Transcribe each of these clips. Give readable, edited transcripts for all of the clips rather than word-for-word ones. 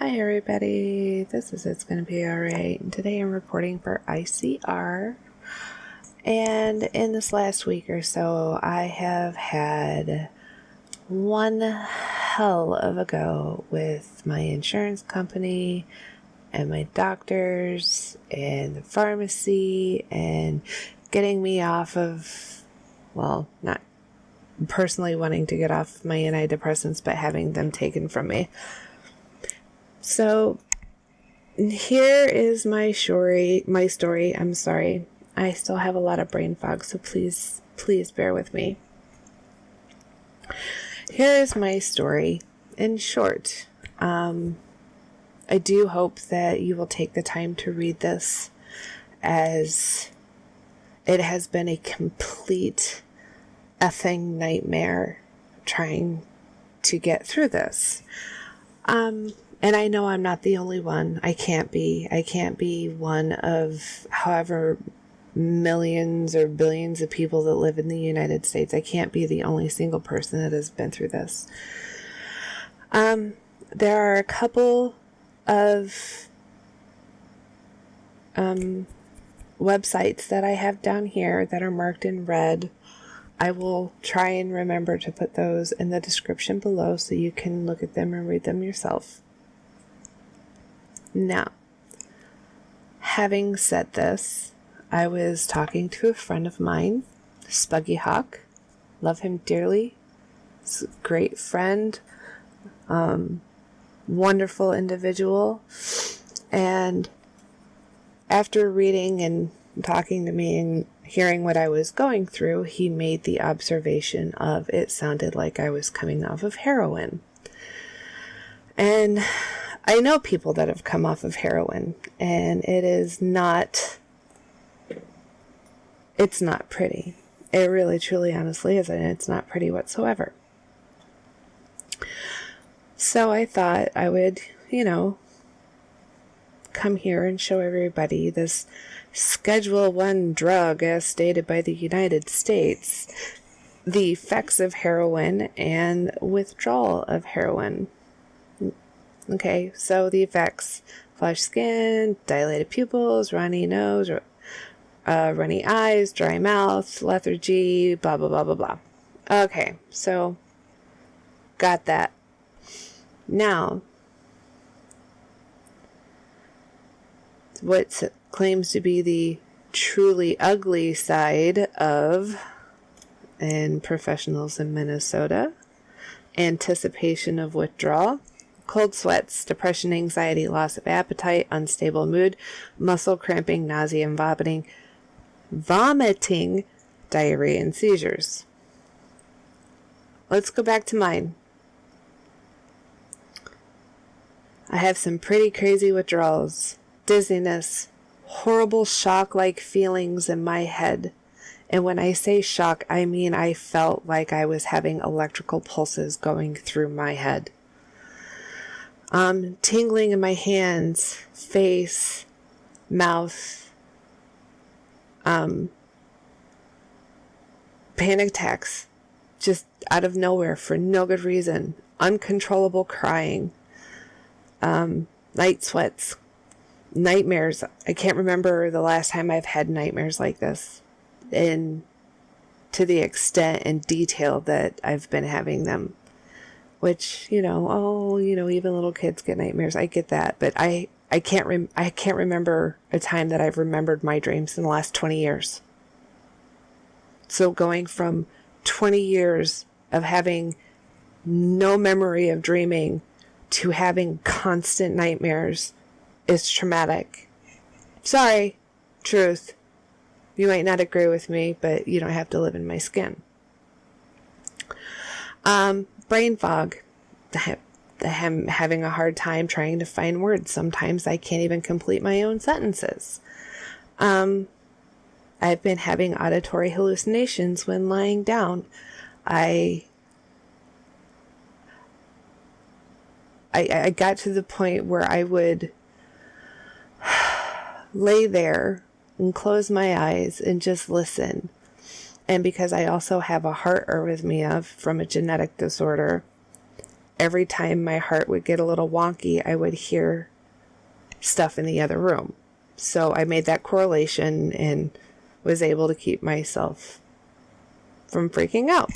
Hi everybody, this is It's Gonna Be Alright, and today I'm reporting for ICR, and in this last week or so I have had one hell of a go with my insurance company and my doctors and the pharmacy and getting me off of, well, not personally wanting to get off my antidepressants, but having them taken from me. So here is my story. I'm sorry. I still have a lot of brain fog, so please bear with me. Here is my story in short. I do hope that you will take the time to read this, as it has been a complete effing nightmare trying to get through this. And I know I'm not the only one. I can't be one of however millions or billions of people that live in the United States. I can't be the only single person that has been through this. There are a couple of websites that I have down here that are marked in red. I will try and remember to put those in the description below so you can look at them and read them yourself. Now, having said this, I was talking to a friend of mine, Spuggy Hawk. Love him dearly. He's a great friend, wonderful individual. And after reading and talking to me and hearing what I was going through, he made the observation of it sounded like I was coming off of heroin. And I know people that have come off of heroin, and it's not pretty. It really, truly, honestly isn't. It's not pretty whatsoever. So I thought I would, come here and show everybody this Schedule 1 drug as stated by the United States, the effects of heroin and withdrawal of heroin. Okay, so the effects: flushed skin, dilated pupils, runny nose, runny eyes, dry mouth, lethargy, blah, blah, blah, blah, blah. Okay, so got that. Now, what claims to be the truly ugly side of, and professionals in Minnesota, anticipation of withdrawal: cold sweats, depression, anxiety, loss of appetite, unstable mood, muscle cramping, nausea and vomiting, diarrhea and seizures. Let's go back to mine. I have some pretty crazy withdrawals, dizziness, horrible shock-like feelings in my head. And when I say shock, I mean I felt like I was having electrical pulses going through my head. Tingling in my hands, face, mouth, panic attacks, just out of nowhere for no good reason, uncontrollable crying, night sweats, nightmares. I can't remember the last time I've had nightmares like this, and to the extent and detail that I've been having them. Which, even little kids get nightmares. I get that, but I can't remember a time that I've remembered my dreams in the last 20 years. So going from 20 years of having no memory of dreaming to having constant nightmares is traumatic. Sorry, truth. You might not agree with me, but you don't have to live in my skin. Brain fog. I'm having a hard time trying to find words. Sometimes I can't even complete my own sentences. I've been having auditory hallucinations when lying down. I got to the point where I would lay there and close my eyes and just listen. And because I also have a heart arrhythmia from a genetic disorder, every time my heart would get a little wonky, I would hear stuff in the other room. So I made that correlation and was able to keep myself from freaking out.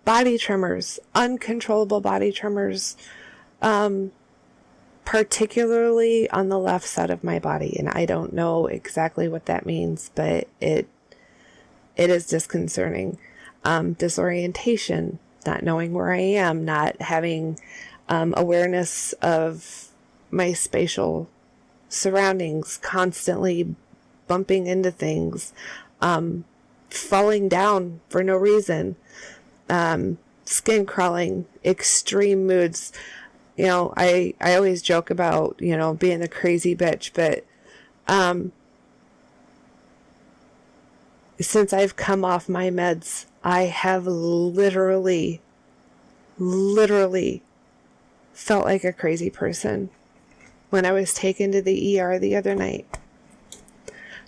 Body tremors, uncontrollable body tremors, particularly on the left side of my body. And I don't know exactly what that means, but it is disconcerting. Disorientation, not knowing where I am, not having awareness of my spatial surroundings, constantly bumping into things, falling down for no reason, skin crawling, extreme moods. You know, I always joke about, you know, being a crazy bitch, but since I've come off my meds, I have literally felt like a crazy person. When I was taken to the ER the other night,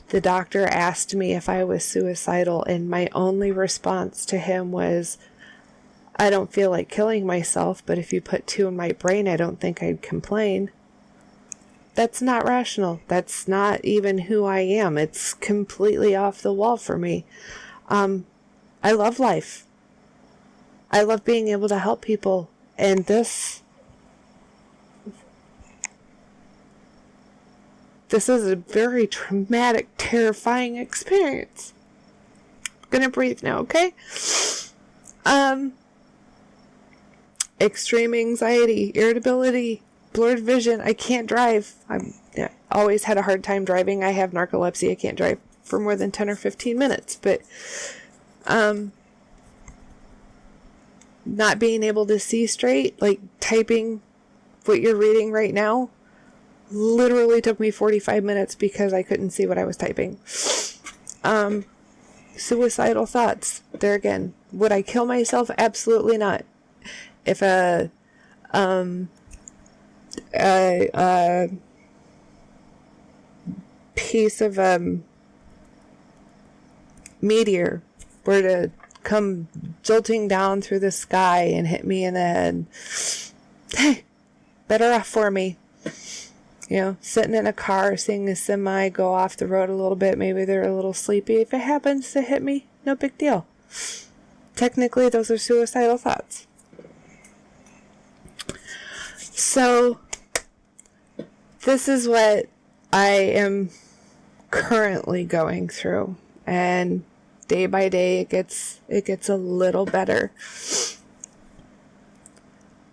the doctor asked me if I was suicidal, and my only response to him was, I don't feel like killing myself, but if you put 2 in my brain, I don't think I'd complain. That's not rational. That's not even who I am. It's completely off the wall for me. I love life. I love being able to help people. And this is a very traumatic, terrifying experience. I'm gonna breathe now, okay? Extreme anxiety, irritability, blurred vision. I can't drive. I always had a hard time driving. I have narcolepsy. I can't drive for more than 10 or 15 minutes. But not being able to see straight, like typing what you're reading right now, literally took me 45 minutes because I couldn't see what I was typing. Suicidal thoughts. There again. Would I kill myself? Absolutely not. If a piece of meteor were to come jolting down through the sky and hit me in the head, hey, better off for me. You know, sitting in a car, seeing a semi go off the road a little bit, maybe they're a little sleepy. If it happens to hit me, no big deal. Technically, those are suicidal thoughts. So, this is what I am currently going through, and day by day it gets a little better.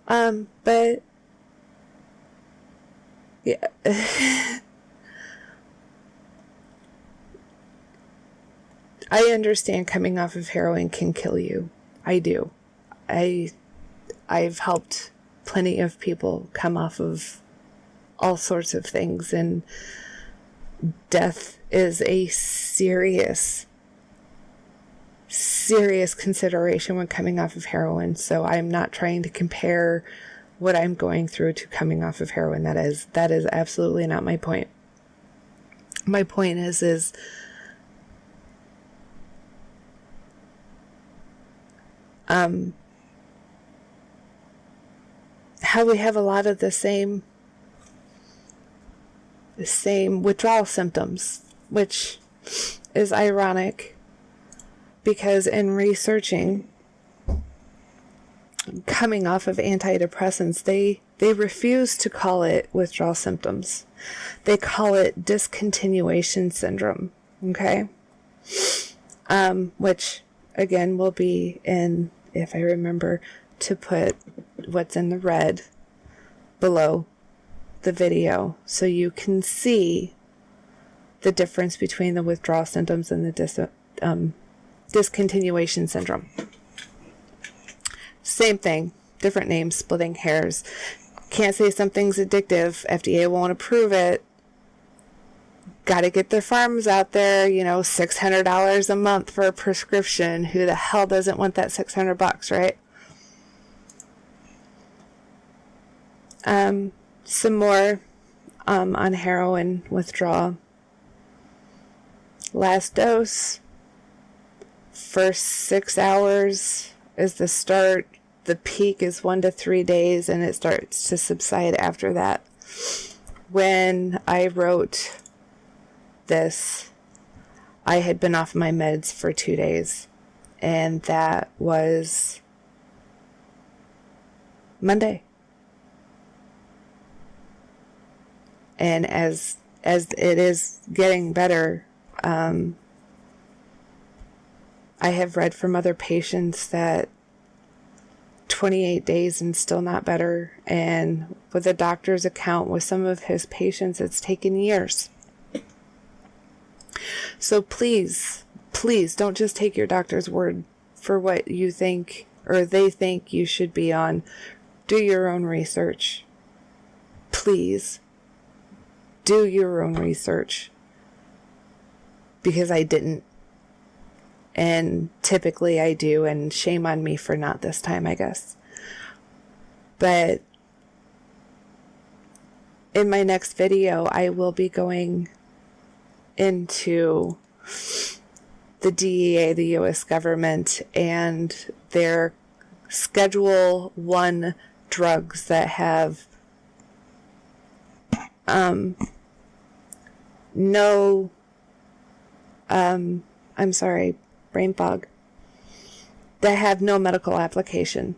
But yeah. I understand coming off of heroin can kill you. I do. I've helped plenty of people come off of all sorts of things, and death is a serious consideration when coming off of heroin. So I'm not trying to compare what I'm going through to coming off of heroin. That is absolutely not my point. My point is how we have a lot of the same withdrawal symptoms, which is ironic because in researching coming off of antidepressants, they refuse to call it withdrawal symptoms. They call it discontinuation syndrome. Okay? Which again will be in, if I remember to put what's in the red below the video so you can see the difference between the withdrawal symptoms and the discontinuation syndrome. Same thing, different names, splitting hairs. Can't say something's addictive. FDA won't approve it. Got to get their farms out there, $600 a month for a prescription. Who the hell doesn't want that $600, right? Some more on heroin withdrawal. Last dose, first 6 hours is the start. the peak is 1 to 3 days, and it starts to subside after that. When I wrote this, I had been off my meds for 2 days, and that was Monday. And as it is getting better, I have read from other patients that 28 days and still not better. And with a doctor's account with some of his patients, it's taken years. So please, please don't just take your doctor's word for what you think or they think you should be on. Do your own research. Please do your own research, because I didn't. And typically I do, and shame on me for not this time, I guess. But in my next video, I will be going into the DEA, the U.S. government, and their Schedule 1 drugs that have no, I'm sorry, brain fog, that have no medical application.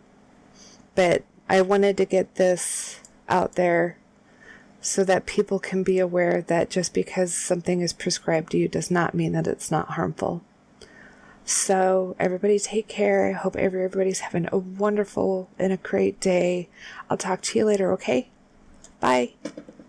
But I wanted to get this out there so that people can be aware that just because something is prescribed to you does not mean that it's not harmful. So everybody take care. I hope everybody's having a wonderful and a great day. I'll talk to you later, okay? Bye.